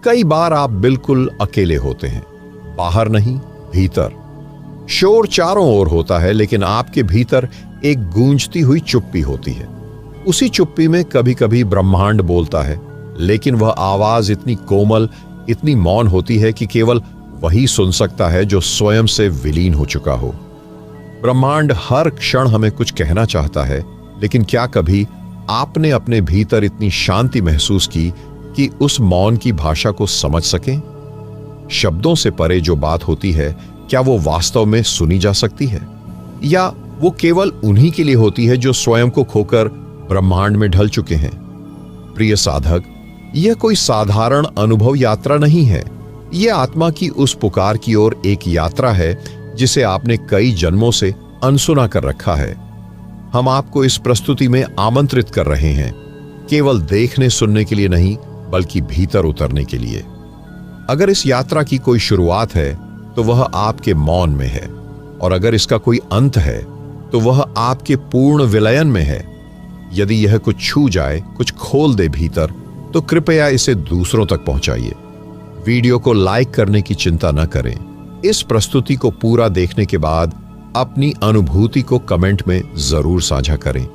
कई बार आप बिल्कुल अकेले होते हैं, बाहर नहीं, भीतर। शोर चारों ओर होता है, लेकिन आपके भीतर एक गूंजती हुई चुप्पी होती है। उसी चुप्पी में कभी कभी ब्रह्मांड बोलता है, लेकिन वह आवाज इतनी कोमल, इतनी मौन होती है कि केवल वही सुन सकता है जो स्वयं से विलीन हो चुका हो। ब्रह्मांड हर क्षण हमें कुछ कहना चाहता है, लेकिन क्या कभी आपने अपने भीतर इतनी शांति महसूस की कि उस मौन की भाषा को समझ सकें? शब्दों से परे जो बात होती है, क्या वो वास्तव में सुनी जा सकती है, या वो केवल उन्हीं के लिए होती है जो स्वयं को खोकर ब्रह्मांड में ढल चुके हैं? प्रिय साधक, यह कोई साधारण अनुभव यात्रा नहीं है। यह आत्मा की उस पुकार की ओर एक यात्रा है जिसे आपने कई जन्मों से अनसुना कर रखा है। हम आपको इस प्रस्तुति में आमंत्रित कर रहे हैं, केवल देखने सुनने के लिए नहीं, बल्कि भीतर उतरने के लिए। अगर इस यात्रा की कोई शुरुआत है तो वह आपके मौन में है, और अगर इसका कोई अंत है तो वह आपके पूर्ण विलयन में है। यदि यह कुछ छू जाए, कुछ खोल दे भीतर, तो कृपया इसे दूसरों तक पहुंचाइए। वीडियो को लाइक करने की चिंता न करें। इस प्रस्तुति को पूरा देखने के बाद अपनी अनुभूति को कमेंट में जरूर साझा करें।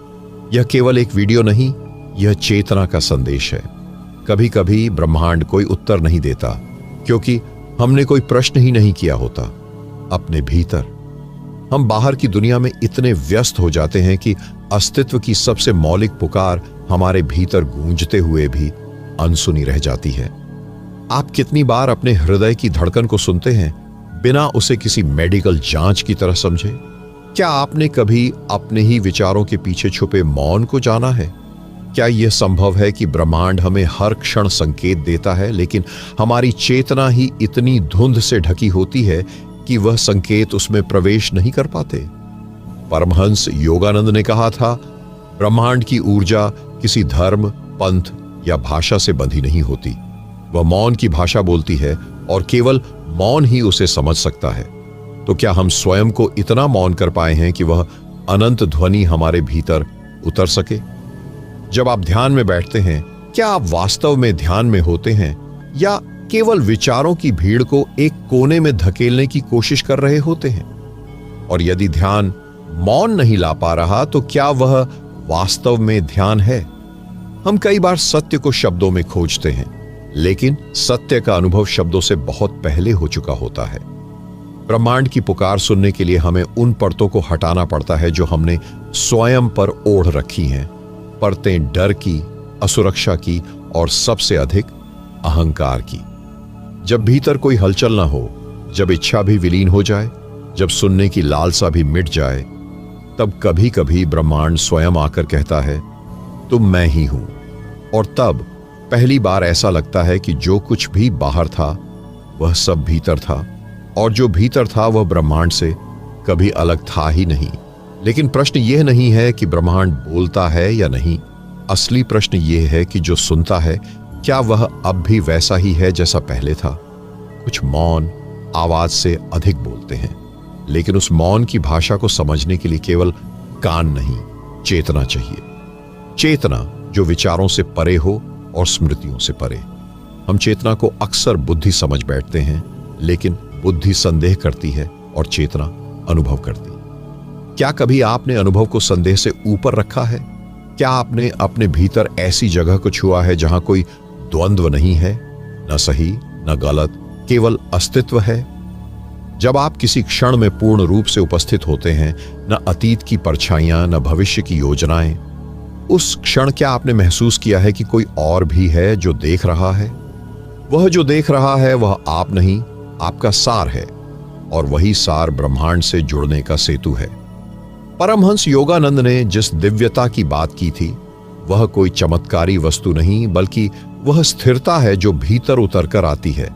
यह केवल एक वीडियो नहीं, यह चेतना का संदेश है। कभी कभी ब्रह्मांड कोई उत्तर नहीं देता, क्योंकि हमने कोई प्रश्न ही नहीं किया होता। अपने भीतर हम बाहर की दुनिया में इतने व्यस्त हो जाते हैं कि अस्तित्व की सबसे मौलिक पुकार हमारे भीतर गूंजते हुए भी अनसुनी रह जाती है। आप कितनी बार अपने हृदय की धड़कन को सुनते हैं बिना उसे किसी मेडिकल जांच की तरह समझे? क्या आपने कभी अपने ही विचारों के पीछे छुपे मौन को जाना है? क्या यह संभव है कि ब्रह्मांड हमें हर क्षण संकेत देता है, लेकिन हमारी चेतना ही इतनी धुंध से ढकी होती है कि वह संकेत उसमें प्रवेश नहीं कर पाते? परमहंस योगानंद ने कहा था, ब्रह्मांड की ऊर्जा किसी धर्म, पंथ या भाषा से बंधी नहीं होती। वह मौन की भाषा बोलती है, और केवल मौन ही उसे समझ सकता है। तो क्या हम स्वयं को इतना मौन कर पाए हैं कि वह अनंत ध्वनि हमारे भीतर उतर सके? जब आप ध्यान में बैठते हैं, क्या आप वास्तव में ध्यान में होते हैं, या केवल विचारों की भीड़ को एक कोने में धकेलने की कोशिश कर रहे होते हैं? और यदि ध्यान मौन नहीं ला पा रहा, तो क्या वह वास्तव में ध्यान है? हम कई बार सत्य को शब्दों में खोजते हैं, लेकिन सत्य का अनुभव शब्दों से बहुत पहले हो चुका होता है। ब्रह्मांड की पुकार सुनने के लिए हमें उन परतों को हटाना पड़ता है जो हमने स्वयं पर ओढ़ रखी हैं। परतें डर की, असुरक्षा की, और सबसे अधिक अहंकार की। जब भीतर कोई हलचल ना हो, जब इच्छा भी विलीन हो जाए, जब सुनने की लालसा भी मिट जाए, तब कभी कभी ब्रह्मांड स्वयं आकर कहता है, तुम मैं ही हूं। और तब पहली बार ऐसा लगता है कि जो कुछ भी बाहर था वह सब भीतर था, और जो भीतर था वह ब्रह्मांड से कभी अलग था ही नहीं। लेकिन प्रश्न यह नहीं है कि ब्रह्मांड बोलता है या नहीं। असली प्रश्न यह है कि जो सुनता है, क्या वह अब भी वैसा ही है जैसा पहले था? कुछ मौन आवाज से अधिक बोलते हैं, लेकिन उस मौन की भाषा को समझने के लिए केवल कान नहीं, चेतना चाहिए। चेतना जो विचारों से परे हो और स्मृतियों से परे। हम चेतना को अक्सर बुद्धि समझ बैठते हैं, लेकिन बुद्धि संदेह करती है और चेतना अनुभव करती है। क्या कभी आपने अनुभव को संदेह से ऊपर रखा है? क्या आपने अपने भीतर ऐसी जगह को छुआ है जहां कोई द्वंद्व नहीं है, न सही न गलत, केवल अस्तित्व है? जब आप किसी क्षण में पूर्ण रूप से उपस्थित होते हैं, न अतीत की परछाइयां, न भविष्य की योजनाएं, उस क्षण क्या आपने महसूस किया है कि कोई और भी है जो देख रहा है? वह जो देख रहा है वह आप नहीं, आपका सार है, और वही सार ब्रह्मांड से जुड़ने का सेतु है। परमहंस योगानंद ने जिस दिव्यता की बात की थी, वह कोई चमत्कारी वस्तु नहीं, बल्कि वह स्थिरता है जो भीतर उतर कर आती है।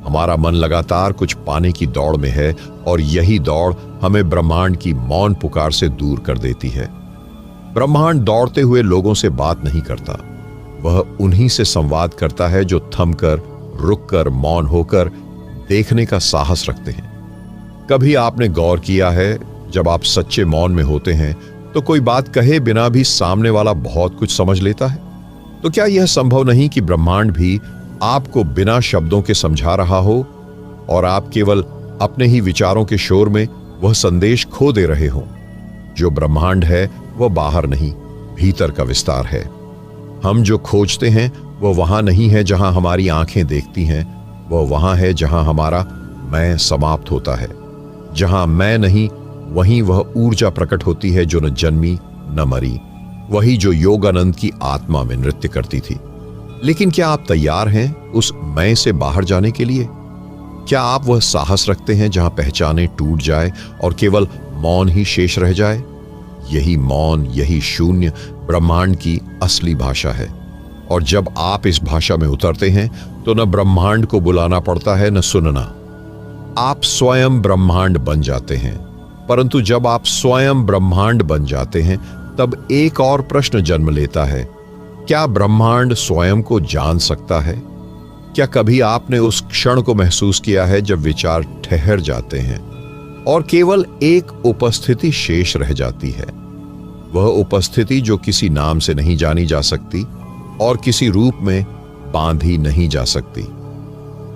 हमारा मन लगातार कुछ पाने की दौड़ में है, और यही दौड़ हमें ब्रह्मांड की मौन पुकार से दूर कर देती है। ब्रह्मांड दौड़ते हुए लोगों से बात नहीं करता, वह उन्हीं से संवाद करता है जो थमकर, रुककर, मौन होकर देखने का साहस रखते हैं। कभी आपने गौर किया है, जब आप सच्चे मौन में होते हैं तो कोई बात कहे बिना भी सामने वाला बहुत कुछ समझ लेता है? तो क्या यह संभव नहीं कि ब्रह्मांड भी आपको बिना शब्दों के समझा रहा हो और आप केवल अपने ही विचारों के शोर में वह संदेश खो दे रहे हो। जो ब्रह्मांड है वह बाहर नहीं, भीतर का विस्तार है। हम जो खोजते हैं वह वहां नहीं है जहां हमारी आंखें देखती हैं, वह वहां है जहां हमारा मैं समाप्त होता है। जहां मैं नहीं, वहीं वह ऊर्जा प्रकट होती है जो न जन्मी न मरी, वही जो योगानंद की आत्मा में नृत्य करती थी। लेकिन क्या आप तैयार हैं उस मैं से बाहर जाने के लिए? क्या आप वह साहस रखते हैं जहां पहचाने टूट जाए और केवल मौन ही शेष रह जाए? यही मौन, यही शून्य ब्रह्मांड की असली भाषा है। और जब आप इस भाषा में उतरते हैं तो न ब्रह्मांड को बुलाना पड़ता है न सुनना। आप स्वयं ब्रह्मांड बन जाते हैं। परंतु जब आप स्वयं ब्रह्मांड बन जाते हैं तब एक और प्रश्न जन्म लेता है, क्या ब्रह्मांड स्वयं को जान सकता है? क्या कभी आपने उस क्षण को महसूस किया है जब विचार ठहर जाते हैं और केवल एक उपस्थिति शेष रह जाती है? वह उपस्थिति जो किसी नाम से नहीं जानी जा सकती और किसी रूप में बांधी नहीं जा सकती।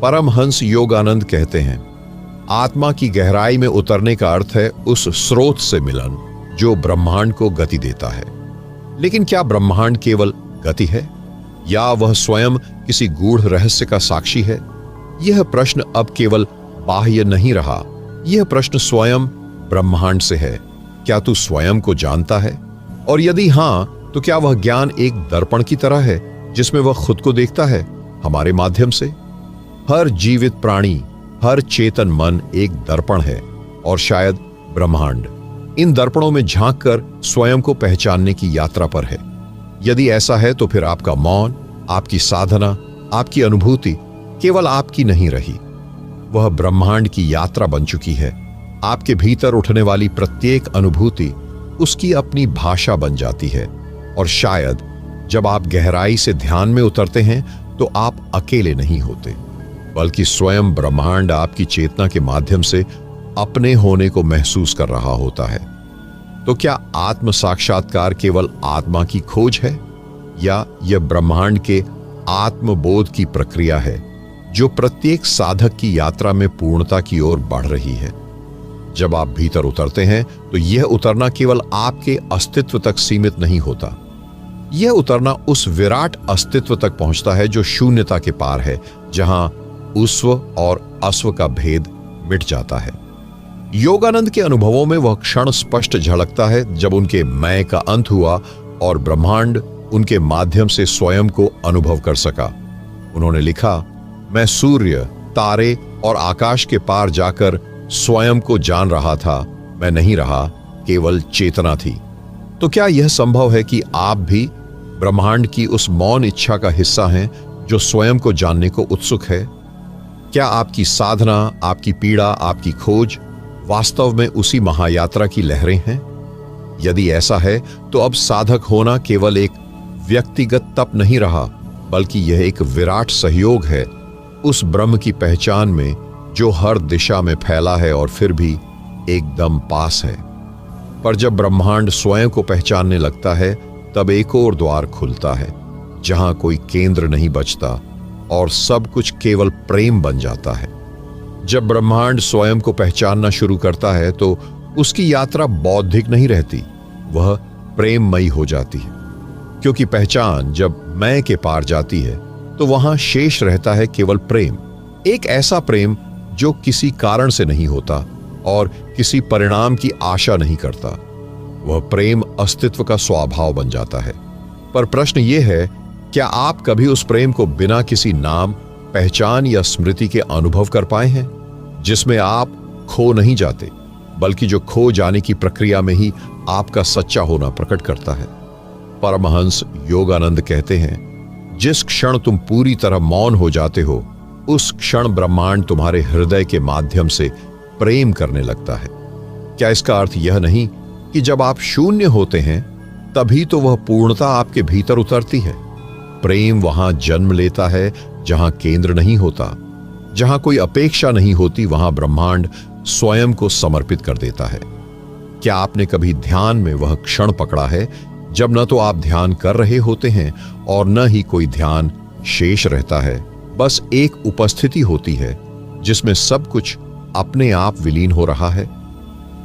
परमहंस योगानंद कहते हैं, आत्मा की गहराई में उतरने का अर्थ है उस स्रोत से मिलन जो ब्रह्मांड को गति देता है। लेकिन क्या ब्रह्मांड केवल गति है या वह स्वयं किसी गूढ़ रहस्य का साक्षी है? यह प्रश्न अब केवल बाह्य नहीं रहा, यह प्रश्न स्वयं ब्रह्मांड से है। क्या तू स्वयं को जानता है? और यदि हां, तो क्या वह ज्ञान एक दर्पण की तरह है जिसमें वह खुद को देखता है हमारे माध्यम से? हर जीवित प्राणी, हर चेतन मन एक दर्पण है और शायद ब्रह्मांड इन दर्पणों में झांककर स्वयं को पहचानने की यात्रा पर है। यदि ऐसा है तो फिर आपका मौन, आपकी साधना, आपकी अनुभूति केवल आपकी नहीं रही, वह ब्रह्मांड की यात्रा बन चुकी है। आपके भीतर उठने वाली प्रत्येक अनुभूति उसकी अपनी भाषा बन जाती है। और शायद जब आप गहराई से ध्यान में उतरते हैं तो आप अकेले नहीं होते, बल्कि स्वयं ब्रह्मांड आपकी चेतना के माध्यम से अपने होने को महसूस कर रहा होता है। तो क्या आत्म साक्षात्कार केवल आत्मा की खोज है या यह ब्रह्मांड के आत्मबोध की प्रक्रिया है जो प्रत्येक साधक की यात्रा में पूर्णता की ओर बढ़ रही है? जब आप भीतर उतरते हैं तो यह उतरना केवल आपके अस्तित्व तक सीमित नहीं होता। यह उतरना उस विराट अस्तित्व तक पहुंचता है जो शून्यता के पार है, जहां उस्व और अस्व का भेद मिट जाता है। योगानंद के अनुभवों में वह क्षण स्पष्ट झलकता है जब उनके मैं का अंत हुआ और ब्रह्मांड उनके माध्यम से स्वयं को अनुभव कर सका। उन्होंने लिखा, मैं सूर्य, तारे और आकाश के पार जाकर स्वयं को जान रहा था। मैं नहीं रहा, केवल चेतना थी। तो क्या यह संभव है कि आप भी ब्रह्मांड की उस मौन इच्छा का हिस्सा हैं जो स्वयं को जानने को उत्सुक है? क्या आपकी साधना, आपकी पीड़ा, आपकी खोज वास्तव में उसी महायात्रा की लहरें हैं? यदि ऐसा है तो अब साधक होना केवल एक व्यक्तिगत तप नहीं रहा, बल्कि यह एक विराट सहयोग है उस ब्रह्म की पहचान में जो हर दिशा में फैला है और फिर भी एकदम पास है। पर जब ब्रह्मांड स्वयं को पहचानने लगता है तब एक और द्वार खुलता है जहां कोई केंद्र नहीं बचता और सब कुछ केवल प्रेम बन जाता है। जब ब्रह्मांड स्वयं को पहचानना शुरू करता है तो उसकी यात्रा बौद्धिक नहीं रहती, वह प्रेममयी हो जाती है। क्योंकि पहचान जब मैं के पार जाती है तो वहां शेष रहता है केवल प्रेम, एक ऐसा प्रेम जो किसी कारण से नहीं होता और किसी परिणाम की आशा नहीं करता। वह प्रेम अस्तित्व का स्वभाव बन जाता है। पर प्रश्न यह है, क्या आप कभी उस प्रेम को बिना किसी नाम, पहचान या स्मृति के अनुभव कर पाए हैं, जिसमें आप खो नहीं जाते, बल्कि जो खो जाने की प्रक्रिया में ही आपका सच्चा होना प्रकट करता है? परमहंस योगानंद कहते हैं, जिस क्षण तुम पूरी तरह मौन हो जाते हो, उस क्षण ब्रह्मांड तुम्हारे हृदय के माध्यम से प्रेम करने लगता है। क्या इसका अर्थ यह नहीं कि जब आप शून्य होते हैं तभी तो वह पूर्णता आपके भीतर उतरती है? प्रेम वहां जन्म लेता है जहां केंद्र नहीं होता, जहां कोई अपेक्षा नहीं होती, वहां ब्रह्मांड स्वयं को समर्पित कर देता है। क्या आपने कभी ध्यान में वह क्षण पकड़ा है जब न तो आप ध्यान कर रहे होते हैं और न ही कोई ध्यान शेष रहता है, बस एक उपस्थिति होती है जिसमें सब कुछ अपने आप विलीन हो रहा है।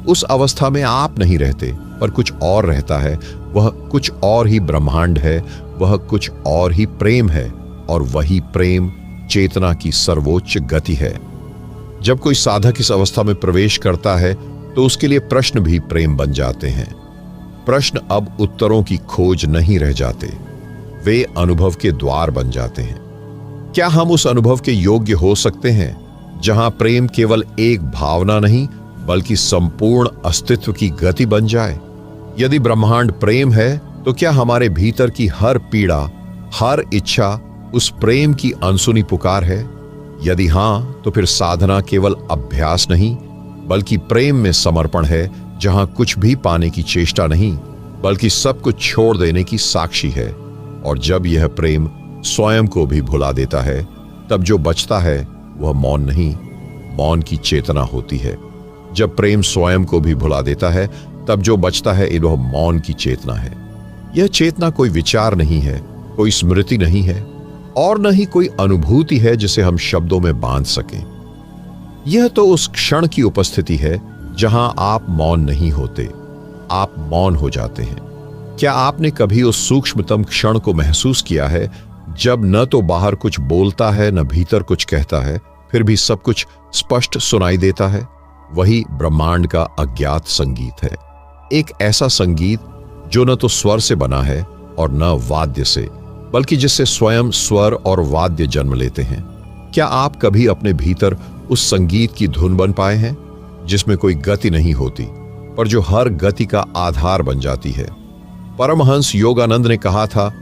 उस अवस्था में आप नहीं रहते, पर कुछ और रहता है। वह कुछ और ही ब्रह्मांड है, वह कुछ और ही प्रेम है, और वही प्रेम चेतना की सर्वोच्च गति है। जब कोई साधक इस अवस्था में प्रवेश करता है तो उसके लिए प्रश्न भी प्रेम बन जाते हैं। प्रश्न अब उत्तरों की खोज नहीं रह जाते, वे अनुभव के द्वार बन जाते हैं। क्या हम उस अनुभव के योग्य हो सकते हैं जहां प्रेम केवल एक भावना नहीं बल्कि संपूर्ण अस्तित्व की गति बन जाए? यदि ब्रह्मांड प्रेम है तो क्या हमारे भीतर की हर पीड़ा, हर इच्छा उस प्रेम की अनसुनी पुकार है? यदि हां, तो फिर साधना केवल अभ्यास नहीं बल्कि प्रेम में समर्पण है, जहां कुछ भी पाने की चेष्टा नहीं बल्कि सब कुछ छोड़ देने की साक्षी है। और जब यह प्रेम स्वयं को भी भुला देता है, तब जो बचता है वह मौन नहीं, मौन की चेतना होती है। जब प्रेम स्वयं को भी भुला देता है, तब जो बचता है वह मौन की चेतना है। यह चेतना कोई विचार नहीं है, कोई स्मृति नहीं है, और न ही कोई अनुभूति है जिसे हम शब्दों में बांध सकें। यह तो उस क्षण की उपस्थिति है जहां आप मौन नहीं होते, आप मौन हो जाते हैं। क्या आपने कभी उस सूक्ष्मतम क्षण को महसूस किया है जब न तो बाहर कुछ बोलता है न भीतर कुछ कहता है, फिर भी सब कुछ स्पष्ट सुनाई देता है? वही ब्रह्मांड का अज्ञात संगीत है। एक ऐसा संगीत जो न तो स्वर से बना है और न वाद्य से, बल्कि जिससे स्वयं स्वर और वाद्य जन्म लेते हैं। क्या आप कभी अपने भीतर उस संगीत की धुन बन पाए हैं जिसमें कोई गति नहीं होती, पर जो हर गति का आधार बन जाती है? परमहंस योगानंद ने कहा था,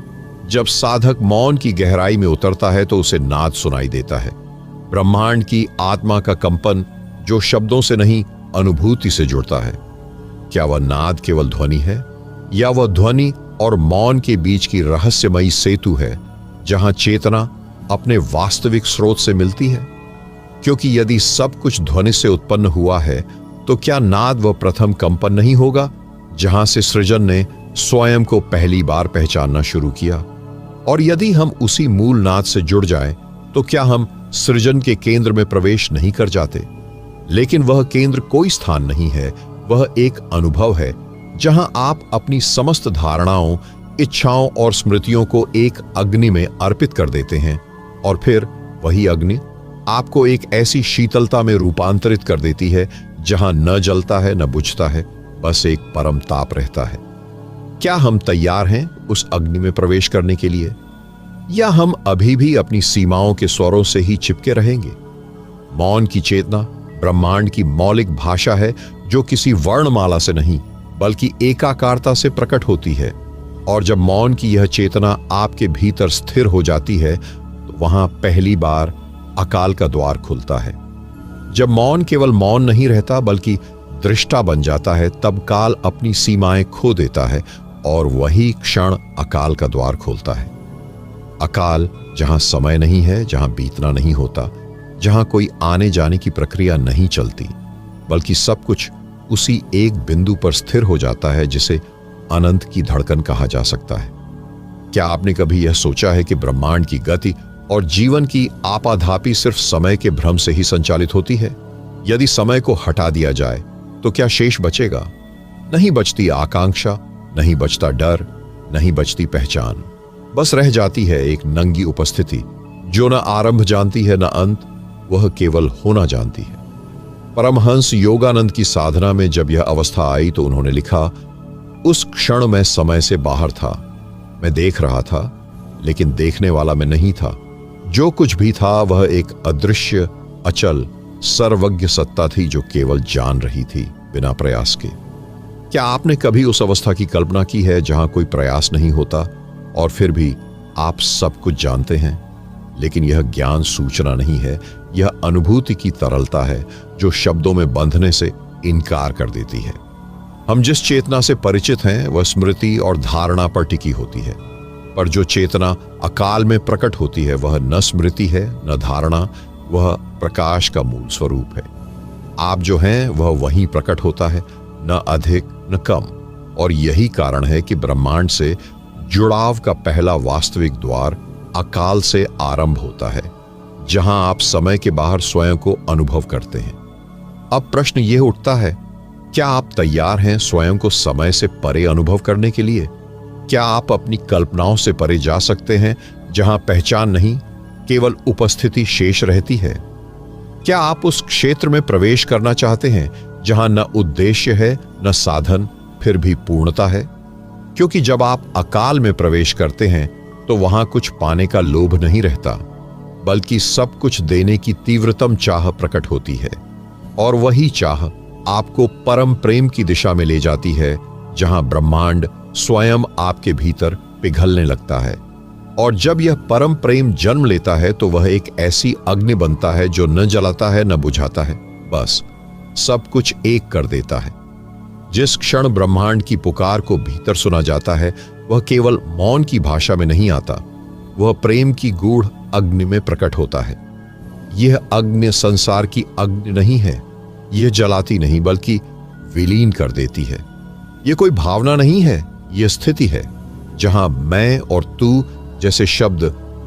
जब साधक मौन की गहराई में उतरता है तो उसे नाद सुनाई देता है। ब्रह्मांड की आत्मा का कंपन जो शब्दों से नहीं अनुभूति से जुड़ता है। क्या वह नाद केवल ध्वनि है, या वह ध्वनि और मौन के बीच की रहस्यमयी सेतु है जहां चेतना अपने वास्तविक स्रोत से मिलती है? क्योंकि यदि सब कुछ ध्वनि से उत्पन्न हुआ है, तो क्या नाद वह प्रथम कंपन नहीं होगा जहां से सृजन ने स्वयं को पहली बार पहचानना शुरू किया? और यदि हम उसी मूल नाद से जुड़ जाएं, तो क्या हम सृजन के केंद्र में प्रवेश नहीं कर जाते? लेकिन वह केंद्र कोई स्थान नहीं है, वह एक अनुभव है जहां आप अपनी समस्त धारणाओं, इच्छाओं और स्मृतियों को एक अग्नि में अर्पित कर देते हैं, और फिर वही अग्नि आपको एक ऐसी शीतलता में रूपांतरित कर देती है जहां न जलता है न बुझता है, बस एक परम ताप रहता है। क्या हम तैयार हैं उस अग्नि में प्रवेश करने के लिए, या हम अभी भी अपनी सीमाओं के स्वरों से ही चिपके रहेंगे? मौन की चेतना ब्रह्मांड की मौलिक भाषा है जो किसी वर्णमाला से नहीं बल्कि एकाकारता से प्रकट होती है। और जब मौन की यह चेतना आपके भीतर स्थिर हो जाती है, तो वहां पहली बार अकाल का द्वार खुलता है। जब मौन केवल मौन नहीं रहता बल्कि दृष्टा बन जाता है, तब काल अपनी सीमाएं खो देता है और वही क्षण अकाल का द्वार खोलता है। अकाल जहां समय नहीं है, जहां बीतना नहीं होता, जहां कोई आने जाने की प्रक्रिया नहीं चलती, बल्कि सब कुछ उसी एक बिंदु पर स्थिर हो जाता है जिसे अनंत की धड़कन कहा जा सकता है। क्या आपने कभी यह सोचा है कि ब्रह्मांड की गति और जीवन की आपाधापी सिर्फ समय के भ्रम से ही संचालित होती है? यदि समय को हटा दिया जाए तो क्या शेष बचेगा? नहीं बचती आकांक्षा, नहीं बचता डर, नहीं बचती पहचान। बस रह जाती है एक नंगी उपस्थिति जो न आरंभ जानती है न अंत, वह केवल होना जानती है। परमहंस योगानंद की साधना में जब यह अवस्था आई तो उन्होंने लिखा, उस क्षण मैं समय से बाहर था। मैं देख रहा था, लेकिन देखने वाला मैं नहीं था। जो कुछ भी था वह एक अदृश्य, अचल, सर्वज्ञ सत्ता थी जो केवल जान रही थी बिना प्रयास के। क्या आपने कभी उस अवस्था की कल्पना की है जहां कोई प्रयास नहीं होता और फिर भी आप सब कुछ जानते हैं? लेकिन यह ज्ञान सूचना नहीं है, यह अनुभूति की तरलता है जो शब्दों में बंधने से इनकार कर देती है। हम जिस चेतना से परिचित हैं वह स्मृति और धारणा पर टिकी होती है, पर जो चेतना अकाल में प्रकट होती है वह न स्मृति है न धारणा, वह प्रकाश का मूल स्वरूप है। आप जो हैं वह वहीं प्रकट होता है, न अधिक न कम। और यही कारण है कि ब्रह्मांड से जुड़ाव का पहला वास्तविक द्वार अकाल से आरंभ होता है, जहां आप समय के बाहर स्वयं को अनुभव करते हैं। अब प्रश्न यह उठता है, क्या आप तैयार हैं स्वयं को समय से परे अनुभव करने के लिए? क्या आप अपनी कल्पनाओं से परे जा सकते हैं, जहां पहचान नहीं, केवल उपस्थिति शेष रहती है? क्या आप उस क्षेत्र में प्रवेश करना चाहते हैं जहां न उद्देश्य है न साधन, फिर भी पूर्णता है? क्योंकि जब आप अकाल में प्रवेश करते हैं तो वहां कुछ पाने का लोभ नहीं रहता, बल्कि सब कुछ देने की तीव्रतम चाह प्रकट होती है। और वही चाह आपको परम प्रेम की दिशा में ले जाती है, जहां ब्रह्मांड स्वयं आपके भीतर पिघलने लगता है। और जब यह परम प्रेम जन्म लेता है तो वह एक ऐसी अग्नि बनता है जो न जलाता है न बुझाता है, बस सब कुछ एक कर देता है। जिस क्षण ब्रह्मांड की पुकार को भीतर सुना जाता है, वह केवल मौन की भाषा में नहीं आता, वह प्रेम की गूढ़ अग्नि में प्रकट होता है। यह अग्नि संसार की अग्नि नहीं है, यह जलाती नहीं बल्कि विलीन कर देती है। यह कोई भावना नहीं है, यह स्थिति है जहां मैं और तू जैसे शब्द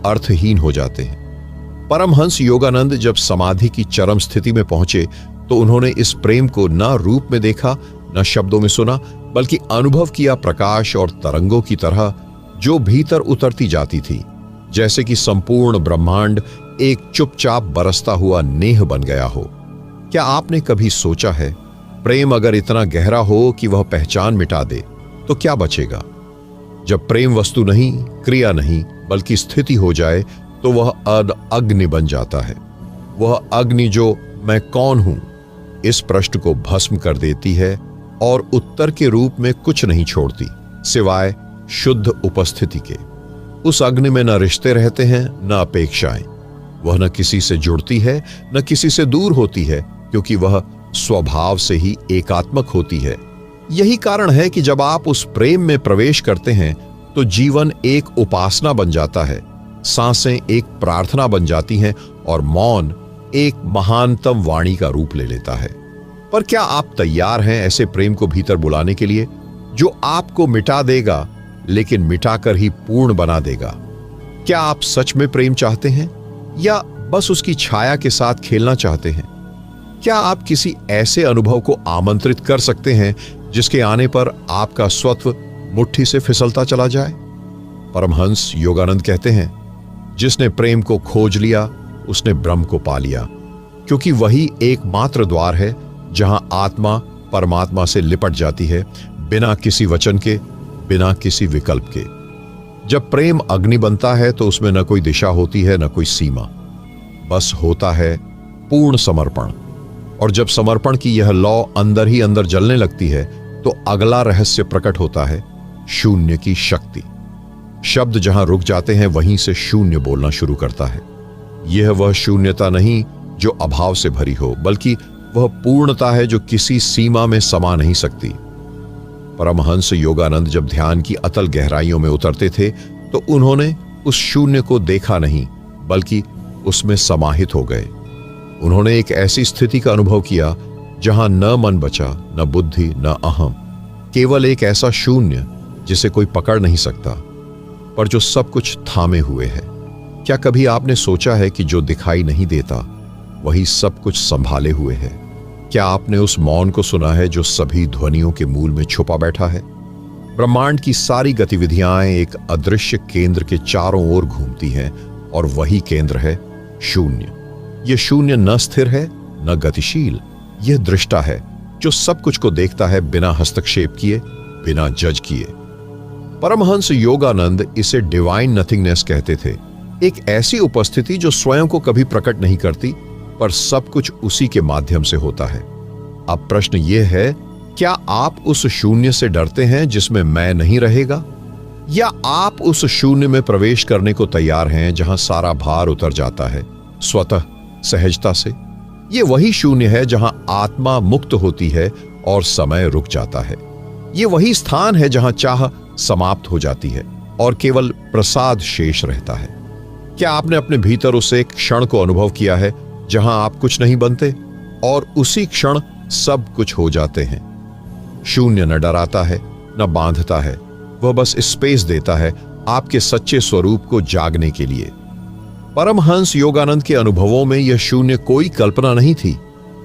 अर्थहीन हो जाते हैं। परमहंस योगानंद जब समाधि की चरम स्थिति में पहुंचे तो उन्होंने इस प्रेम को न रूप में देखा, न शब्दों में सुना, बल्कि अनुभव किया प्रकाश और तरंगों की तरह जो भीतर उतरती जाती थी, जैसे कि संपूर्ण ब्रह्मांड एक चुपचाप बरसता हुआ नेह बन गया हो। क्या आपने कभी सोचा है, प्रेम अगर इतना गहरा हो कि वह पहचान मिटा दे तो क्या बचेगा? जब प्रेम वस्तु नहीं, क्रिया नहीं, बल्कि स्थिति हो जाए तो वह अग्नि बन जाता है। वह अग्नि जो मैं कौन हूं इस प्रश्न को भस्म कर देती है और उत्तर के रूप में कुछ नहीं छोड़ती सिवाय शुद्ध उपस्थिति के। उस अग्नि में न रिश्ते रहते हैं न अपेक्षाएं। वह न किसी से जुड़ती है न किसी से दूर होती है, क्योंकि वह स्वभाव से ही एकात्मक होती है। यही कारण है कि जब आप उस प्रेम में प्रवेश करते हैं तो जीवन एक उपासना बन जाता है, सांसें एक प्रार्थना बन जाती हैं और मौन एक महानतम वाणी का रूप ले लेता है। पर क्या आप तैयार हैं ऐसे प्रेम को भीतर बुलाने के लिए जो आपको मिटा देगा लेकिन मिटाकर ही पूर्ण बना देगा? क्या आप सच में प्रेम चाहते हैं या बस उसकी छाया के साथ खेलना चाहते हैं? क्या आप किसी ऐसे अनुभव को आमंत्रित कर सकते हैं जिसके आने पर आपका स्वत्व मुट्ठी से फिसलता चला जाए? परमहंस योगानंद कहते हैं, जिसने प्रेम को खोज लिया उसने ब्रह्म को पा लिया, क्योंकि वही एकमात्र द्वार है जहां आत्मा परमात्मा से लिपट जाती है, बिना किसी वचन के, बिना किसी विकल्प के। जब प्रेम अग्नि बनता है तो उसमें न कोई दिशा होती है न कोई सीमा, बस होता है पूर्ण समर्पण। और जब समर्पण की यह लौ अंदर ही अंदर जलने लगती है तो अगला रहस्य प्रकट होता है, शून्य की शक्ति। शब्द जहां रुक जाते हैं वहीं से शून्य बोलना शुरू करता है। यह वह शून्यता नहीं जो अभाव से भरी हो, बल्कि वह पूर्णता है जो किसी सीमा में समा नहीं सकती। परमहंस योगानंद जब ध्यान की अतल गहराइयों में उतरते थे तो उन्होंने उस शून्य को देखा नहीं, बल्कि उसमें समाहित हो गए। उन्होंने एक ऐसी स्थिति का अनुभव किया जहां न मन बचा, न बुद्धि, न अहम, केवल एक ऐसा शून्य जिसे कोई पकड़ नहीं सकता, पर जो सब कुछ थामे हुए है। क्या कभी आपने सोचा है कि जो दिखाई नहीं देता वही सब कुछ संभाले हुए है? क्या आपने उस मौन को सुना है जो सभी ध्वनियों के मूल में छुपा बैठा है? ब्रह्मांड की सारी गतिविधियां एक अदृश्य केंद्र के चारों ओर घूमती हैं और वही केंद्र है शून्य। यह शून्य न स्थिर है न गतिशील, यह दृष्टा है जो सब कुछ को देखता है बिना हस्तक्षेप किए, बिना जज किए। परमहंस योगानंद इसे डिवाइन नथिंगनेस कहते थे, एक ऐसी उपस्थिति जो स्वयं को कभी प्रकट नहीं करती, पर सब कुछ उसी के माध्यम से होता है। अब प्रश्न यह है, क्या आप उस शून्य से डरते हैं जिसमें मैं नहीं रहेगा, या आप उस शून्य में प्रवेश करने को तैयार हैं जहां सारा भार उतर जाता है स्वतः सहजता से? यह वही शून्य है जहां आत्मा मुक्त होती है और समय रुक जाता है। यह वही स्थान है जहां चाह समाप्त हो जाती है और केवल प्रसाद शेष रहता है। क्या आपने अपने भीतर उस एक क्षण को अनुभव किया है जहां आप कुछ नहीं बनते और उसी क्षण सब कुछ हो जाते हैं? शून्य न डराता है न बांधता है, वह बस स्पेस देता है आपके सच्चे स्वरूप को जागने के लिए। परमहंस योगानंद के अनुभवों में यह शून्य कोई कल्पना नहीं थी,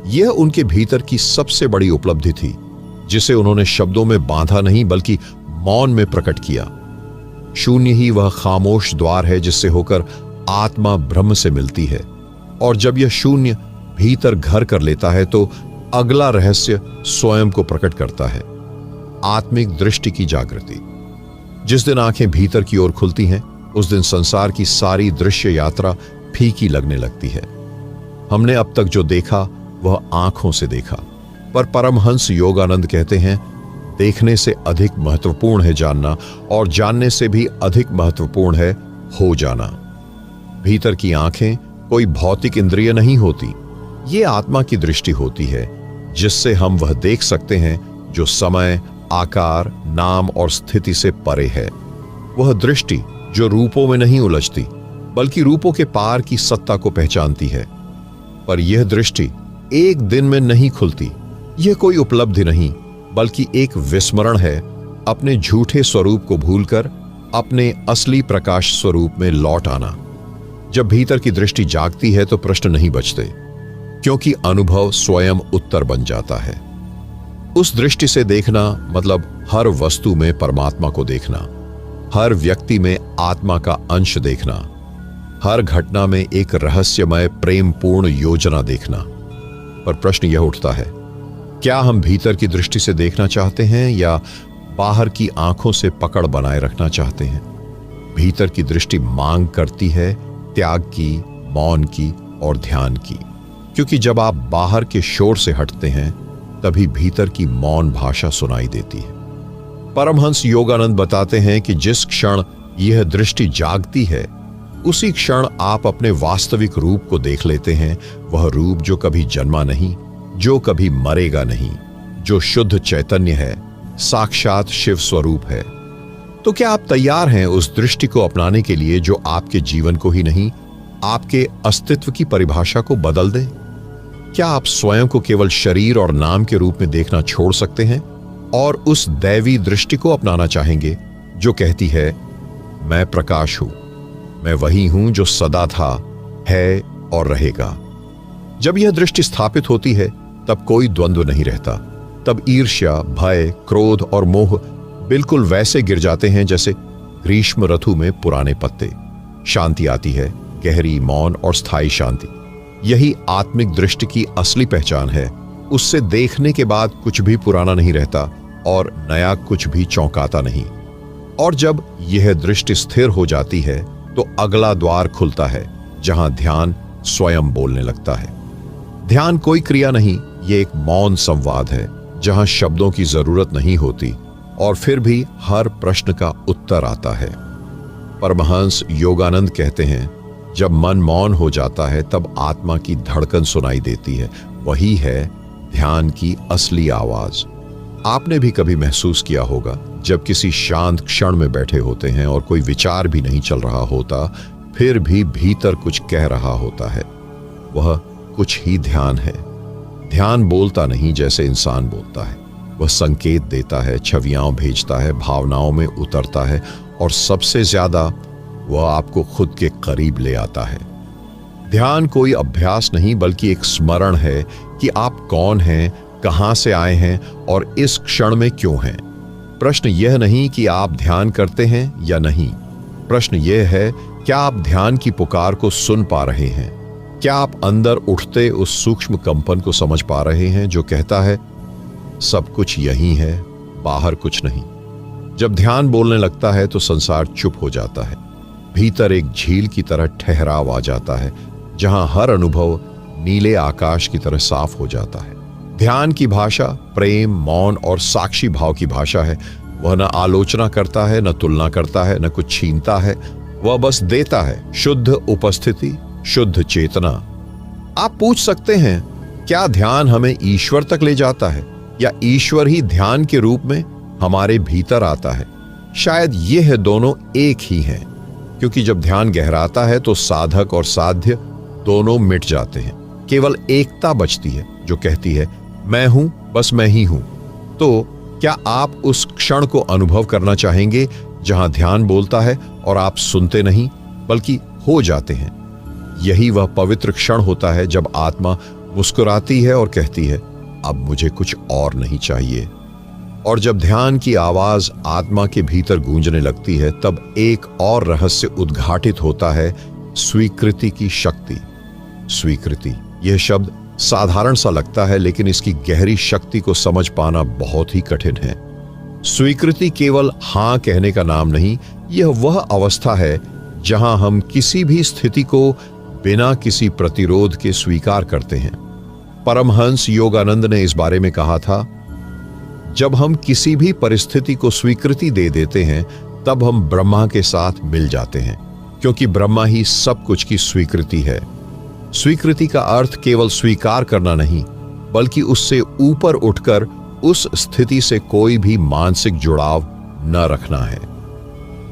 यह उनके भीतर की सबसे बड़ी उपलब्धि थी, जिसे उन्होंने शब्दों में बांधा नहीं बल्कि मौन में प्रकट किया। शून्य ही वह खामोश द्वार है जिससे होकर आत्मा ब्रह्म से मिलती है, और जब यह शून्य भीतर घर कर लेता है तो अगला रहस्य स्वयं को प्रकट करता है, आत्मिक दृष्टि की जागृति। जिस दिन आंखें भीतर की ओर खुलती हैं, उस दिन संसार की सारी दृश्य यात्रा फीकी लगने लगती है। हमने अब तक जो देखा वह आंखों से देखा, पर परमहंस योगानंद कहते हैं, देखने से अधिक महत्वपूर्ण है जानना, और जानने से भी अधिक महत्वपूर्ण है हो जाना। भीतर की आंखें कोई भौतिक इंद्रिय नहीं होती, ये आत्मा की दृष्टि होती है, जिससे हम वह देख सकते हैं जो समय, आकार, नाम और स्थिति से परे है। वह दृष्टि जो रूपों में नहीं उलझती बल्कि रूपों के पार की सत्ता को पहचानती है। पर यह दृष्टि एक दिन में नहीं खुलती। यह कोई उपलब्धि नहीं बल्कि एक विस्मरण है, अपने झूठे स्वरूप को भूलकर अपने असली प्रकाश स्वरूप में लौट आना। जब भीतर की दृष्टि जागती है तो प्रश्न नहीं बचते, क्योंकि अनुभव स्वयं उत्तर बन जाता है। उस दृष्टि से देखना मतलब हर वस्तु में परमात्मा को देखना, हर व्यक्ति में आत्मा का अंश देखना, हर घटना में एक रहस्यमय प्रेमपूर्ण योजना देखना। पर प्रश्न यह उठता है, क्या हम भीतर की दृष्टि से देखना चाहते हैं या बाहर की आंखों से पकड़ बनाए रखना चाहते हैं? भीतर की दृष्टि मांग करती है त्याग की, मौन की और ध्यान की, क्योंकि जब आप बाहर के शोर से हटते हैं तभी भीतर की मौन भाषा सुनाई देती है। परमहंस योगानंद बताते हैं कि जिस क्षण यह दृष्टि जागती है, उसी क्षण आप अपने वास्तविक रूप को देख लेते हैं, वह रूप जो कभी जन्मा नहीं, जो कभी मरेगा नहीं, जो शुद्ध चैतन्य है, साक्षात शिव स्वरूप है। तो क्या आप तैयार हैं उस दृष्टि को अपनाने के लिए जो आपके जीवन को ही नहीं, आपके अस्तित्व की परिभाषा को बदल दे? क्या आप स्वयं को केवल शरीर और नाम के रूप में देखना छोड़ सकते हैं और उस दैवी दृष्टि को अपनाना चाहेंगे जो कहती है, मैं प्रकाश हूं, मैं वही हूं जो सदा था, है और रहेगा? जब यह दृष्टि स्थापित होती है तब कोई द्वंद्व नहीं रहता। तब ईर्ष्या, भय, क्रोध और मोह बिल्कुल वैसे गिर जाते हैं जैसे ग्रीष्म ऋतु में पुराने पत्ते। शांति आती है, गहरी, मौन और स्थायी शांति। यही आत्मिक दृष्टि की असली पहचान है। उससे देखने के बाद कुछ भी पुराना नहीं रहता और नया कुछ भी चौंकाता नहीं। और जब यह दृष्टि स्थिर हो जाती है तो अगला द्वार खुलता है, जहां ध्यान स्वयं बोलने लगता है। ध्यान कोई क्रिया नहीं, ये एक मौन संवाद है, जहां शब्दों की जरूरत नहीं होती और फिर भी हर प्रश्न का उत्तर आता है। परमहंस योगानंद कहते हैं, जब मन मौन हो जाता है तब आत्मा की धड़कन सुनाई देती है। वही है ध्यान की असली आवाज। आपने भी कभी महसूस किया होगा, जब किसी शांत क्षण में बैठे होते हैं और कोई विचार भी नहीं चल रहा होता, फिर भी भीतर कुछ कह रहा होता है। वह कुछ ही ध्यान है। ध्यान बोलता नहीं जैसे इंसान बोलता है। वह संकेत देता है, छवियां भेजता है, भावनाओं में उतरता है और सबसे ज्यादा वह आपको खुद के करीब ले आता है। ध्यान कोई अभ्यास नहीं बल्कि एक स्मरण है कि आप कौन हैं, कहां से आए हैं और इस क्षण में क्यों हैं। प्रश्न यह नहीं कि आप ध्यान करते हैं या नहीं। प्रश्न यह है, क्या आप ध्यान की पुकार को सुन पा रहे हैं? क्या आप अंदर उठते उस सूक्ष्म कंपन को समझ पा रहे हैं जो कहता है, सब कुछ यही है, बाहर कुछ नहीं? जब ध्यान बोलने लगता है तो संसार चुप हो जाता है। भीतर एक झील की तरह ठहराव आ जाता है, जहां हर अनुभव नीले आकाश की तरह साफ हो जाता है। ध्यान की भाषा प्रेम, मौन और साक्षी भाव की भाषा है। वह न आलोचना करता है, न तुलना करता है, न कुछ छीनता है। वह बस देता है, शुद्ध उपस्थिति, शुद्ध चेतना। आप पूछ सकते हैं, क्या ध्यान हमें ईश्वर तक ले जाता है या ईश्वर ही ध्यान के रूप में हमारे भीतर आता है? शायद यह दोनों एक ही हैं, क्योंकि जब ध्यान गहराता है तो साधक और साध्य दोनों मिट जाते हैं। केवल एकता बचती है जो कहती है, मैं हूं, बस मैं ही हूं। तो क्या आप उस क्षण को अनुभव करना चाहेंगे जहां ध्यान बोलता है और आप सुनते नहीं बल्कि हो जाते हैं? यही वह पवित्र क्षण होता है जब आत्मा मुस्कुराती है और कहती है, अब मुझे कुछ और नहीं चाहिए। और जब ध्यान की आवाज आत्मा के भीतर गूंजने लगती है, तब एक और रहस्य उद्घाटित होता है, स्वीकृति की शक्ति। स्वीकृति, यह शब्द साधारण सा लगता है, लेकिन इसकी गहरी शक्ति को समझ पाना बहुत ही कठिन है। स्वीकृति केवल हां कहने का नाम नहीं, यह वह अवस्था है जहां हम किसी भी स्थिति को बिना किसी प्रतिरोध के स्वीकार करते हैं। परमहंस योगानंद ने इस बारे में कहा था, जब हम किसी भी परिस्थिति को स्वीकृति दे देते हैं, तब हम ब्रह्मा के साथ मिल जाते हैं, क्योंकि ब्रह्मा ही सब कुछ की स्वीकृति है। स्वीकृति का अर्थ केवल स्वीकार करना नहीं, बल्कि उससे ऊपर उठकर उस स्थिति से कोई भी मानसिक जुड़ाव न रखना है।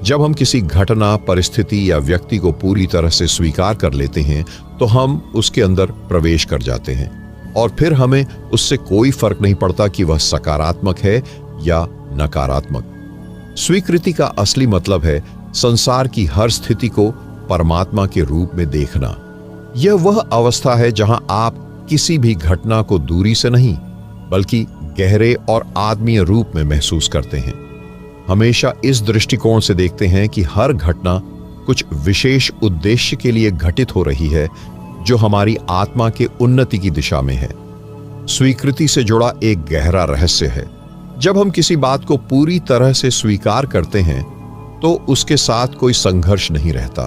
जब हम किसी घटना, परिस्थिति या व्यक्ति को पूरी तरह से स्वीकार कर लेते हैं, तो हम उसके अंदर प्रवेश कर जाते हैं और फिर हमें उससे कोई फर्क नहीं पड़ता कि वह सकारात्मक है या नकारात्मक। स्वीकृति का असली मतलब है संसार की हर स्थिति को परमात्मा के रूप में देखना। यह वह अवस्था है जहां आप किसी भी घटना को दूरी से नहीं, बल्कि गहरे और आत्मीय रूप में महसूस करते हैं। हमेशा इस दृष्टिकोण से देखते हैं कि हर घटना कुछ विशेष उद्देश्य के लिए घटित हो रही है, जो हमारी आत्मा के उन्नति की दिशा में है। स्वीकृति से जुड़ा एक गहरा रहस्य है। जब हम किसी बात को पूरी तरह से स्वीकार करते हैं, तो उसके साथ कोई संघर्ष नहीं रहता,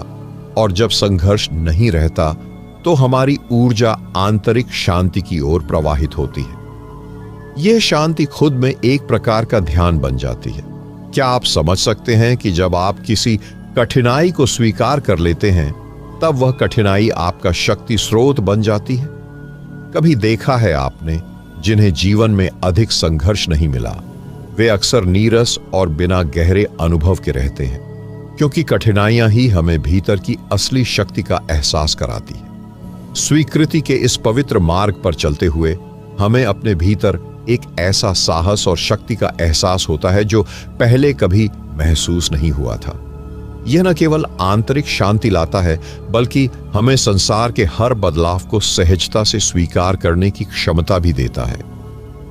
और जब संघर्ष नहीं रहता, तो हमारी ऊर्जा आंतरिक शांति की ओर प्रवाहित होती है। यह शांति खुद में एक प्रकार का ध्यान बन जाती है। क्या आप समझ सकते हैं कि जब आप किसी कठिनाई को स्वीकार कर लेते हैं, तब वह कठिनाई आपका शक्ति स्रोत बन जाती है? कभी देखा है आपने, जिन्हें जीवन में अधिक संघर्ष नहीं मिला, वे अक्सर नीरस और बिना गहरे अनुभव के रहते हैं, क्योंकि कठिनाइयां ही हमें भीतर की असली शक्ति का एहसास कराती है। स्वीकृति के इस पवित्र मार्ग पर चलते हुए हमें अपने भीतर एक ऐसा साहस और शक्ति का एहसास होता है जो पहले कभी महसूस नहीं हुआ था। यह न केवल आंतरिक शांति लाता है, बल्कि हमें संसार के हर बदलाव को सहजता से स्वीकार करने की क्षमता भी देता है।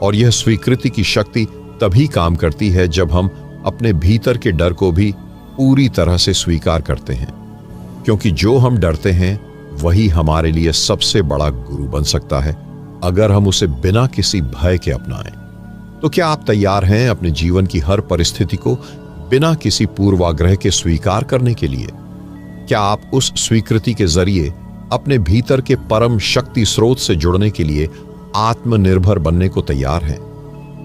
और यह स्वीकृति की शक्ति तभी काम करती है जब हम अपने भीतर के डर को भी पूरी तरह से स्वीकार करते हैं, क्योंकि जो हम डरते हैं वही हमारे लिए सबसे बड़ा गुरु बन सकता है, अगर हम उसे बिना किसी भय के अपनाएं। तो क्या आप तैयार हैं अपने जीवन की हर परिस्थिति को बिना किसी पूर्वाग्रह के स्वीकार करने के लिए? क्या आप उस स्वीकृति के जरिए अपने भीतर के परम शक्ति स्रोत से जुड़ने के लिए आत्मनिर्भर बनने को तैयार हैं?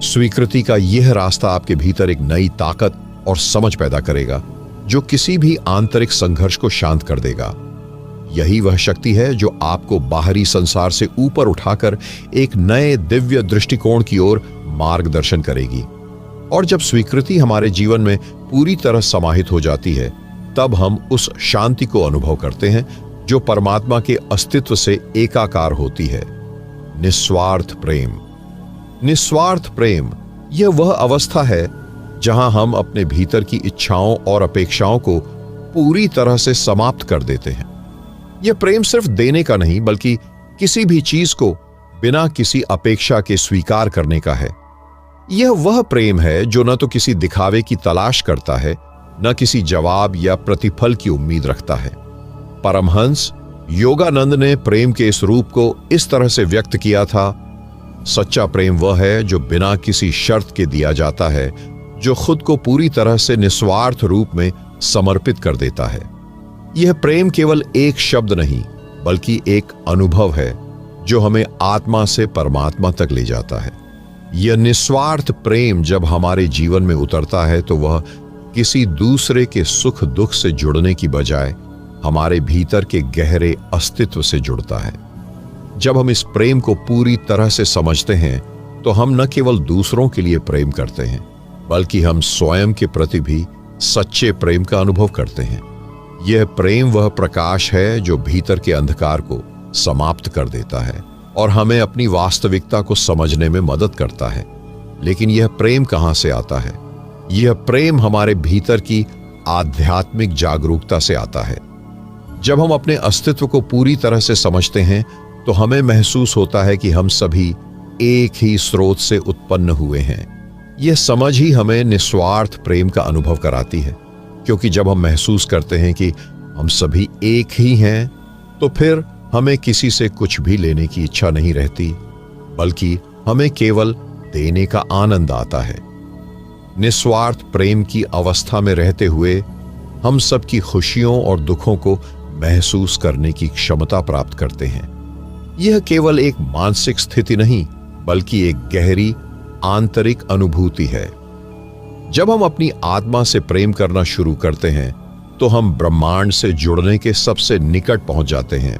स्वीकृति का यह रास्ता आपके भीतर एक नई ताकत और समझ पैदा करेगा, जो किसी भी आंतरिक संघर्ष को शांत कर देगा। यही वह शक्ति है जो आपको बाहरी संसार से ऊपर उठाकर एक नए दिव्य दृष्टिकोण की ओर मार्गदर्शन करेगी। और जब स्वीकृति हमारे जीवन में पूरी तरह समाहित हो जाती है, तब हम उस शांति को अनुभव करते हैं जो परमात्मा के अस्तित्व से एकाकार होती है। निस्वार्थ प्रेम। निस्वार्थ प्रेम, यह वह अवस्था है जहां हम अपने भीतर की इच्छाओं और अपेक्षाओं को पूरी तरह से समाप्त कर देते हैं। यह प्रेम सिर्फ देने का नहीं, बल्कि किसी भी चीज को बिना किसी अपेक्षा के स्वीकार करने का है। यह वह प्रेम है जो न तो किसी दिखावे की तलाश करता है, न किसी जवाब या प्रतिफल की उम्मीद रखता है। परमहंस योगानंद ने प्रेम के इस रूप को इस तरह से व्यक्त किया था, सच्चा प्रेम वह है जो बिना किसी शर्त के दिया जाता है, जो खुद को पूरी तरह से निस्वार्थ रूप में समर्पित कर देता है। यह प्रेम केवल एक शब्द नहीं, बल्कि एक अनुभव है जो हमें आत्मा से परमात्मा तक ले जाता है। यह निस्वार्थ प्रेम जब हमारे जीवन में उतरता है, तो वह किसी दूसरे के सुख दुख से जुड़ने की बजाय हमारे भीतर के गहरे अस्तित्व से जुड़ता है। जब हम इस प्रेम को पूरी तरह से समझते हैं, तो हम न केवल दूसरों के लिए प्रेम करते हैं, बल्कि हम स्वयं के प्रति भी सच्चे प्रेम का अनुभव करते हैं। यह प्रेम वह प्रकाश है जो भीतर के अंधकार को समाप्त कर देता है और हमें अपनी वास्तविकता को समझने में मदद करता है। लेकिन यह प्रेम कहां से आता है? यह प्रेम हमारे भीतर की आध्यात्मिक जागरूकता से आता है। जब हम अपने अस्तित्व को पूरी तरह से समझते हैं तो हमें महसूस होता है कि हम सभी एक ही स्रोत से उत्पन्न हुए हैं। यह समझ ही हमें निस्वार्थ प्रेम का अनुभव कराती है, क्योंकि जब हम महसूस करते हैं कि हम सभी एक ही हैं, तो फिर हमें किसी से कुछ भी लेने की इच्छा नहीं रहती, बल्कि हमें केवल देने का आनंद आता है। निस्वार्थ प्रेम की अवस्था में रहते हुए हम सबकी खुशियों और दुखों को महसूस करने की क्षमता प्राप्त करते हैं। यह केवल एक मानसिक स्थिति नहीं, बल्कि एक गहरी आंतरिक अनुभूति है। जब हम अपनी आत्मा से प्रेम करना शुरू करते हैं तो हम ब्रह्मांड से जुड़ने के सबसे निकट पहुंच जाते हैं।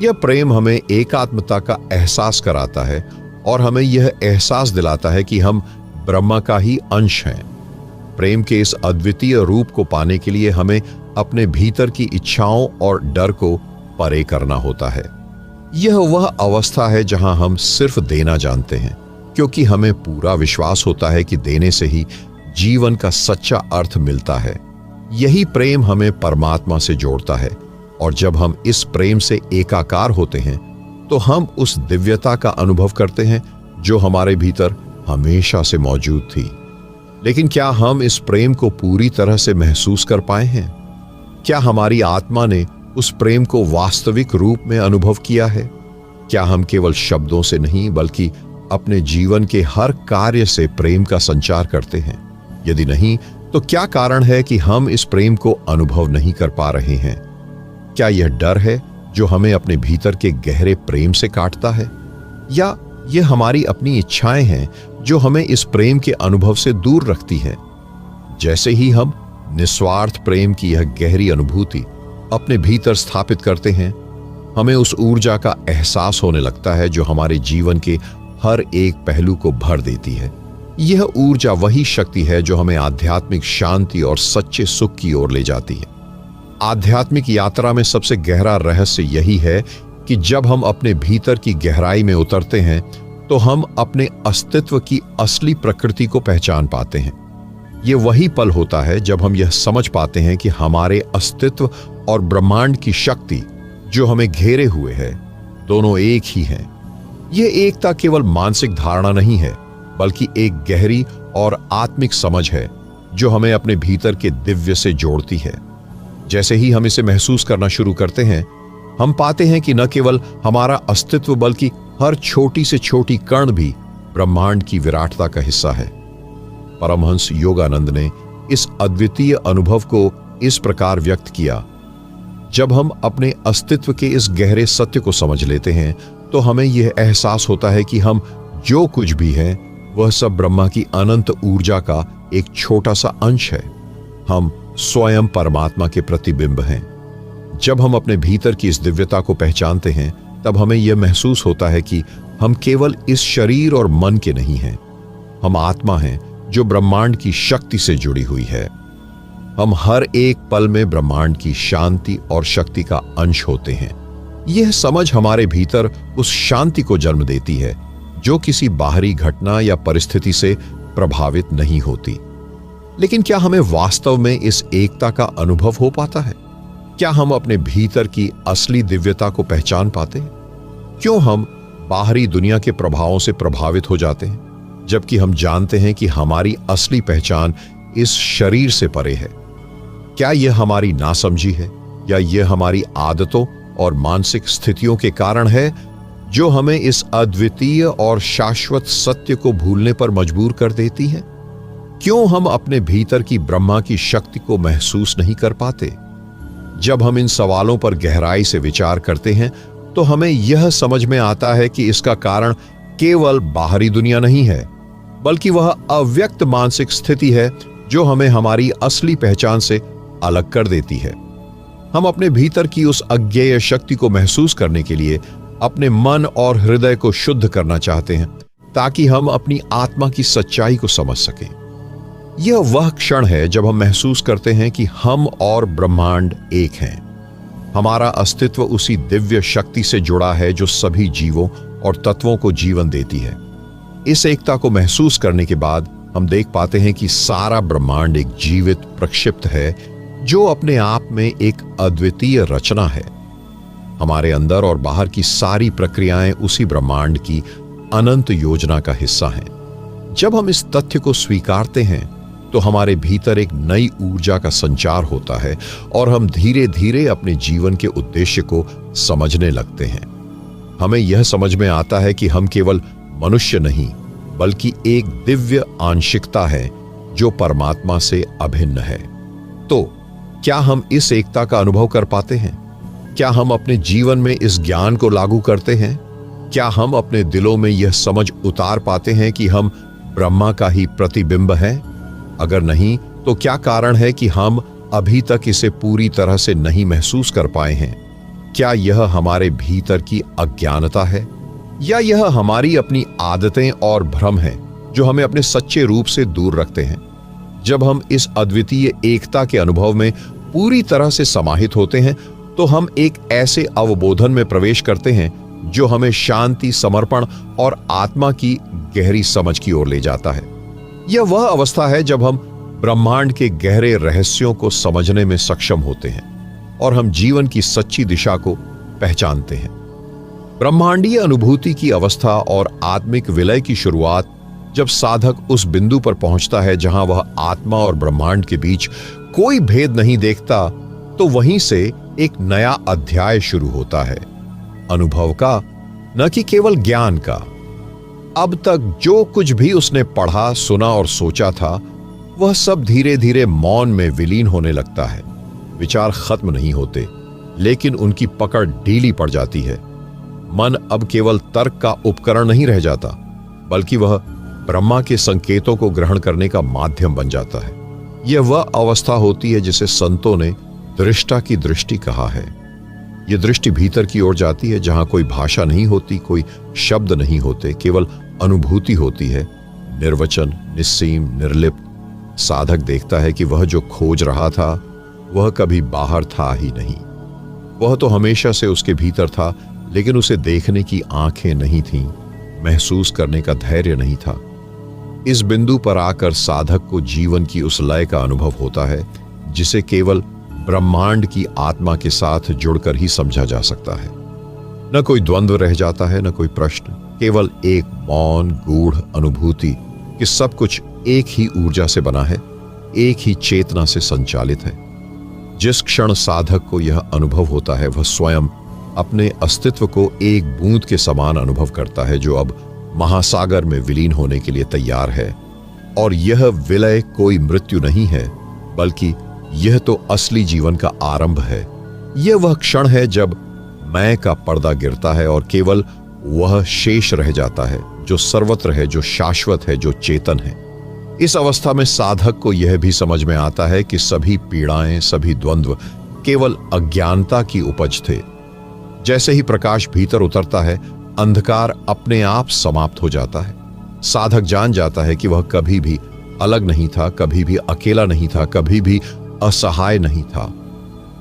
यह प्रेम हमें एकात्मता का एहसास कराता है और हमें यह एहसास दिलाता है कि हम ब्रह्मा का ही अंश हैं। प्रेम के इस अद्वितीय रूप को पाने के लिए हमें अपने भीतर की इच्छाओं और डर को परे करना होता है। यह वह अवस्था है जहां हम सिर्फ देना जानते हैं, क्योंकि हमें पूरा विश्वास होता है कि देने से ही जीवन का सच्चा अर्थ मिलता है। यही प्रेम हमें परमात्मा से जोड़ता है, और जब हम इस प्रेम से एकाकार होते हैं तो हम उस दिव्यता का अनुभव करते हैं जो हमारे भीतर हमेशा से मौजूद थी। लेकिन क्या हम इस प्रेम को पूरी तरह से महसूस कर पाए हैं? क्या हमारी आत्मा ने उस प्रेम को वास्तविक रूप में अनुभव किया है? क्या हम केवल शब्दों से नहीं, बल्कि अपने जीवन के हर कार्य से प्रेम का संचार करते हैं? यदि नहीं, तो क्या कारण है कि हम इस प्रेम को अनुभव नहीं कर पा रहे हैं? क्या यह डर है जो हमें अपने भीतर के गहरे प्रेम से काटता है, या यह हमारी अपनी इच्छाएं हैं जो हमें इस प्रेम के अनुभव से दूर रखती हैं? जैसे ही हम निस्वार्थ प्रेम की यह गहरी अनुभूति अपने भीतर स्थापित करते हैं, हमें उस ऊर्जा का एहसास होने लगता है जो हमारे जीवन के हर एक पहलू को भर देती है। यह ऊर्जा वही शक्ति है जो हमें आध्यात्मिक शांति और सच्चे सुख की ओर ले जाती है। आध्यात्मिक यात्रा में सबसे गहरा रहस्य यही है कि जब हम अपने भीतर की गहराई में उतरते हैं तो हम अपने अस्तित्व की असली प्रकृति को पहचान पाते हैं। यह वही पल होता है जब हम यह समझ पाते हैं कि हमारे अस्तित्व और ब्रह्मांड की शक्ति जो हमें घेरे हुए है, दोनों एक ही हैं। यह एकता केवल मानसिक धारणा नहीं है, बल्कि एक गहरी और आत्मिक समझ है जो हमें अपने भीतर के दिव्य से जोड़ती है। जैसे ही हम इसे महसूस करना शुरू करते हैं, हम पाते हैं कि न केवल हमारा अस्तित्व बल्कि हर छोटी से छोटी कण भी ब्रह्मांड की विराटता का हिस्सा है। परमहंस योगानंद ने इस अद्वितीय अनुभव को इस प्रकार व्यक्त किया: जब हम अपने अस्तित्व के इस गहरे सत्य को समझ लेते हैं तो हमें यह एहसास होता है कि हम जो कुछ भी हैं वह सब ब्रह्मा की अनंत ऊर्जा का एक छोटा सा अंश है। हम स्वयं परमात्मा के प्रतिबिंब हैं। जब हम अपने भीतर की इस दिव्यता को पहचानते हैं, तब हमें यह महसूस होता है कि हम केवल इस शरीर और मन के नहीं हैं। हम आत्मा हैं जो ब्रह्मांड की शक्ति से जुड़ी हुई है। हम हर एक पल में ब्रह्मांड की शांति और शक्ति का अंश होते हैं। यह समझ हमारे भीतर उस शांति को जन्म देती है जो किसी बाहरी घटना या परिस्थिति से प्रभावित नहीं होती। लेकिन क्या हमें वास्तव में इस एकता का अनुभव हो पाता है? क्या हम अपने भीतर की असली दिव्यता को पहचान पाते हैं? क्यों हम बाहरी दुनिया के प्रभावों से प्रभावित हो जाते हैं, जबकि हम जानते हैं कि हमारी असली पहचान इस शरीर से परे है? क्या यह हमारी नासमझी है, या यह हमारी आदतों और मानसिक स्थितियों के कारण है जो हमें इस अद्वितीय और शाश्वत सत्य को भूलने पर मजबूर कर देती है? क्यों हम अपने भीतर की ब्रह्मा की शक्ति को महसूस नहीं कर पाते? जब हम इन सवालों पर गहराई से विचार करते हैं तो हमें यह समझ में आता है कि इसका कारण केवल बाहरी दुनिया नहीं है, बल्कि वह अव्यक्त मानसिक स्थिति है जो हमें हमारी असली पहचान से अलग कर देती है। हम अपने भीतर की उस अज्ञेय शक्ति को महसूस करने के लिए अपने मन और हृदय को शुद्ध करना चाहते हैं, ताकि हम अपनी आत्मा की सच्चाई को समझ सकें। यह वह क्षण है जब हम महसूस करते हैं कि हम और ब्रह्मांड एक हैं। हमारा अस्तित्व उसी दिव्य शक्ति से जुड़ा है जो सभी जीवों और तत्वों को जीवन देती है। इस एकता को महसूस करने के बाद हम देख पाते हैं कि सारा ब्रह्मांड एक जीवित प्रक्षिप्त है जो अपने आप में एक अद्वितीय रचना है। हमारे अंदर और बाहर की सारी प्रक्रियाएं उसी ब्रह्मांड की अनंत योजना का हिस्सा हैं। जब हम इस तथ्य को स्वीकारते हैं तो हमारे भीतर एक नई ऊर्जा का संचार होता है और हम धीरे धीरे अपने जीवन के उद्देश्य को समझने लगते हैं। हमें यह समझ में आता है कि हम केवल मनुष्य नहीं बल्कि एक दिव्य आंशिकता है जो परमात्मा से अभिन्न है। तो क्या हम इस एकता का अनुभव कर पाते हैं? क्या हम अपने जीवन में इस ज्ञान को लागू करते हैं? क्या हम अपने दिलों में यह समझ उतार पाते हैं कि हम ब्रह्मा का ही प्रतिबिंब हैं? अगर नहीं, तो क्या कारण है कि हम अभी तक इसे पूरी तरह से नहीं महसूस कर पाए हैं? क्या यह हमारे भीतर की अज्ञानता है या यह हमारी अपनी आदतें और भ्रम हैं जो हमें अपने सच्चे रूप से दूर रखते हैं? जब हम इस अद्वितीय एकता के अनुभव में पूरी तरह से समाहित होते हैं तो हम एक ऐसे अवबोधन में प्रवेश करते हैं जो हमें शांति, समर्पण और आत्मा की गहरी समझ की ओर ले जाता है। यह वह अवस्था है जब हम ब्रह्मांड के गहरे रहस्यों को समझने में सक्षम होते हैं और हम जीवन की सच्ची दिशा को पहचानते हैं। ब्रह्मांडीय अनुभूति की अवस्था और आत्मिक विलय की शुरुआत जब साधक उस बिंदु पर पहुंचता है जहां वह आत्मा और ब्रह्मांड के बीच कोई भेद नहीं देखता, तो वहीं से एक नया अध्याय शुरू होता है, अनुभव का, न कि केवल ज्ञान का। अब तक जो कुछ भी उसने पढ़ा, सुना और सोचा था, वह सब धीरे धीरे मौन में विलीन होने लगता है। विचार खत्म नहीं होते, लेकिन उनकी पकड़ ढीली पड़ जाती है। मन अब केवल तर्क का उपकरण नहीं रह जाता, बल्कि वह ब्रह्मा के संकेतों को ग्रहण करने का माध्यम बन जाता है। यह वह अवस्था होती है जिसे संतों ने दृष्टा की दृष्टि कहा है। यह दृष्टि भीतर की ओर जाती है जहां कोई भाषा नहीं होती, कोई शब्द नहीं होते, केवल अनुभूति होती है, निर्वचन, निस्सीम, निर्लिप्त। साधक देखता है कि वह जो खोज रहा था वह कभी बाहर था ही नहीं। वह तो हमेशा से उसके भीतर था, लेकिन उसे देखने की आंखें नहीं थीं, महसूस करने का धैर्य नहीं था। इस बिंदु पर आकर साधक को जीवन की उस लय का अनुभव होता है जिसे केवल ब्रह्मांड की आत्मा के साथ जुड़कर ही समझा जा सकता है। न कोई द्वंद्व रह जाता है, न कोई प्रश्न, केवल एक मौन गूढ़ अनुभूति कि सब कुछ एक ही ऊर्जा से बना है, एक ही चेतना से संचालित है। जिस क्षण साधक को यह अनुभव होता है, वह स्वयं अपने अस्तित्व को एक बूंद के समान अनुभव करता है जो अब महासागर में विलीन होने के लिए तैयार है। और यह विलय कोई मृत्यु नहीं है, बल्कि यह तो असली जीवन का आरंभ है। यह वह क्षण है जब मैं का पर्दा गिरता है और केवल वह शेष रह जाता है जो सर्वत्र है, जो शाश्वत है, जो चेतन है। इस अवस्था में साधक को यह भी समझ में आता है कि सभी पीड़ाएं, सभी द्वंद्व केवल अज्ञानता की उपज थे। जैसे ही प्रकाश भीतर उतरता है, अंधकार अपने आप समाप्त हो जाता है। साधक जान जाता है कि वह कभी भी अलग नहीं था, कभी भी अकेला नहीं था, कभी भी असहाय नहीं था।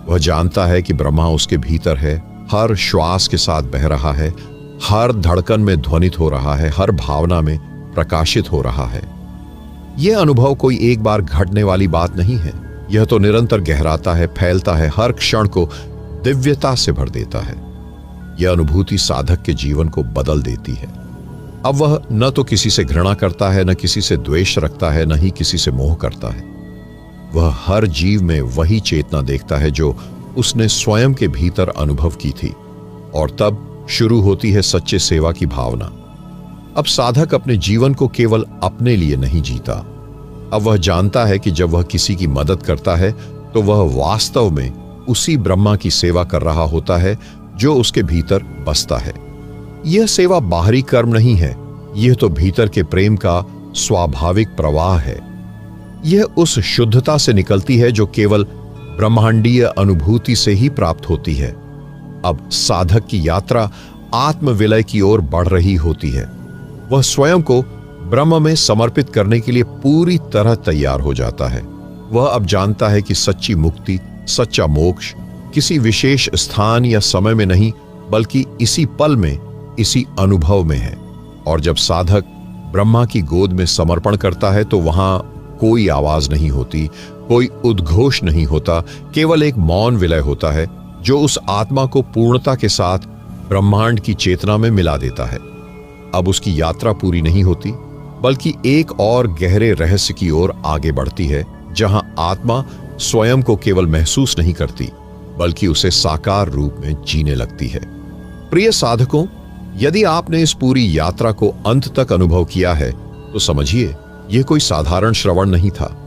वह जानता है कि ब्रह्मा उसके भीतर है, हर श्वास के साथ बह रहा है, हर धड़कन में ध्वनित हो रहा है, हर भावना में प्रकाशित हो रहा है। यह अनुभव कोई एक बार घटने वाली बात नहीं है। यह तो निरंतर गहराता है, फैलता है, हर क्षण को दिव्यता से भर देता है। यह अनुभूति साधक के जीवन को बदल देती है। अब वह न तो किसी से घृणा करता है, न किसी से द्वेष रखता है, न ही किसी से मोह करता है। वह हर जीव में वही चेतना देखता है जो उसने स्वयं के भीतर अनुभव की थी। और तब शुरू होती है सच्चे सेवा की भावना। अब साधक अपने जीवन को केवल अपने लिए नहीं जीता। अब वह जानता है कि जब वह किसी की मदद करता है तो वह वास्तव में उसी ब्रह्मा की सेवा कर रहा होता है जो उसके भीतर बसता है। यह सेवा बाहरी कर्म नहीं है, यह तो भीतर के प्रेम का स्वाभाविक प्रवाह है। यह उस शुद्धता से निकलती है जो केवल ब्रह्मांडीय अनुभूति से ही प्राप्त होती है। अब साधक की यात्रा आत्मविलय की ओर बढ़ रही होती है। वह स्वयं को ब्रह्म में समर्पित करने के लिए पूरी तरह तैयार हो जाता है। वह अब जानता है कि सच्ची मुक्ति, सच्चा मोक्ष किसी विशेष स्थान या समय में नहीं, बल्कि इसी पल में, इसी अनुभव में है। और जब साधक ब्रह्मा की गोद में समर्पण करता है तो वहां कोई आवाज नहीं होती, कोई उद्घोष नहीं होता, केवल एक मौन विलय होता है जो उस आत्मा को पूर्णता के साथ ब्रह्मांड की चेतना में मिला देता है। अब उसकी यात्रा पूरी नहीं होती, बल्कि एक और गहरे रहस्य की ओर आगे बढ़ती है, जहां आत्मा स्वयं को केवल महसूस नहीं करती, बल्कि उसे साकार रूप में जीने लगती है। प्रिय साधकों, यदि आपने इस पूरी यात्रा को अंत तक अनुभव किया है, तो समझिए यह कोई साधारण श्रवण नहीं था।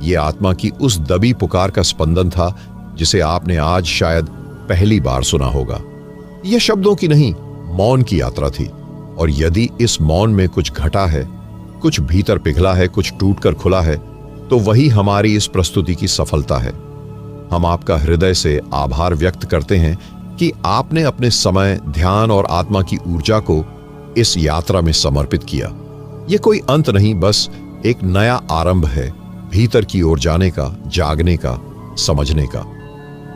यह आत्मा की उस दबी पुकार का स्पंदन था जिसे आपने आज शायद पहली बार सुना होगा। यह शब्दों की नहीं, मौन की यात्रा थी। और यदि इस मौन में कुछ घटा है, कुछ भीतर पिघला है, कुछ टूटकर खुला है, तो वही हमारी इस प्रस्तुति की सफलता है। हम आपका हृदय से आभार व्यक्त करते हैं कि आपने अपने समय, ध्यान और आत्मा की ऊर्जा को इस यात्रा में समर्पित किया। यह कोई अंत नहीं, बस एक नया आरंभ है, भीतर की ओर जाने का, जागने का, समझने का।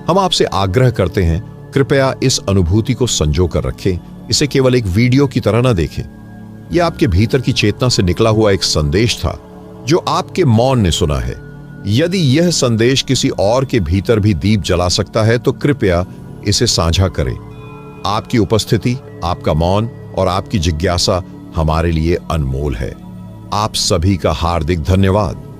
हम आपसे आग्रह करते हैं, कृपया इस अनुभूति को संजो कर रखें। इसे केवल एक वीडियो की तरह न देखें। यह आपके भीतर की चेतना से निकला हुआ एक संदेश था जो आपके मौन ने सुना है। यदि यह संदेश किसी और के भीतर भी दीप जला सकता है, तो कृपया इसे साझा करें। आपकी उपस्थिति, आपका मौन और आपकी जिज्ञासा हमारे लिए अनमोल है। आप सभी का हार्दिक धन्यवाद।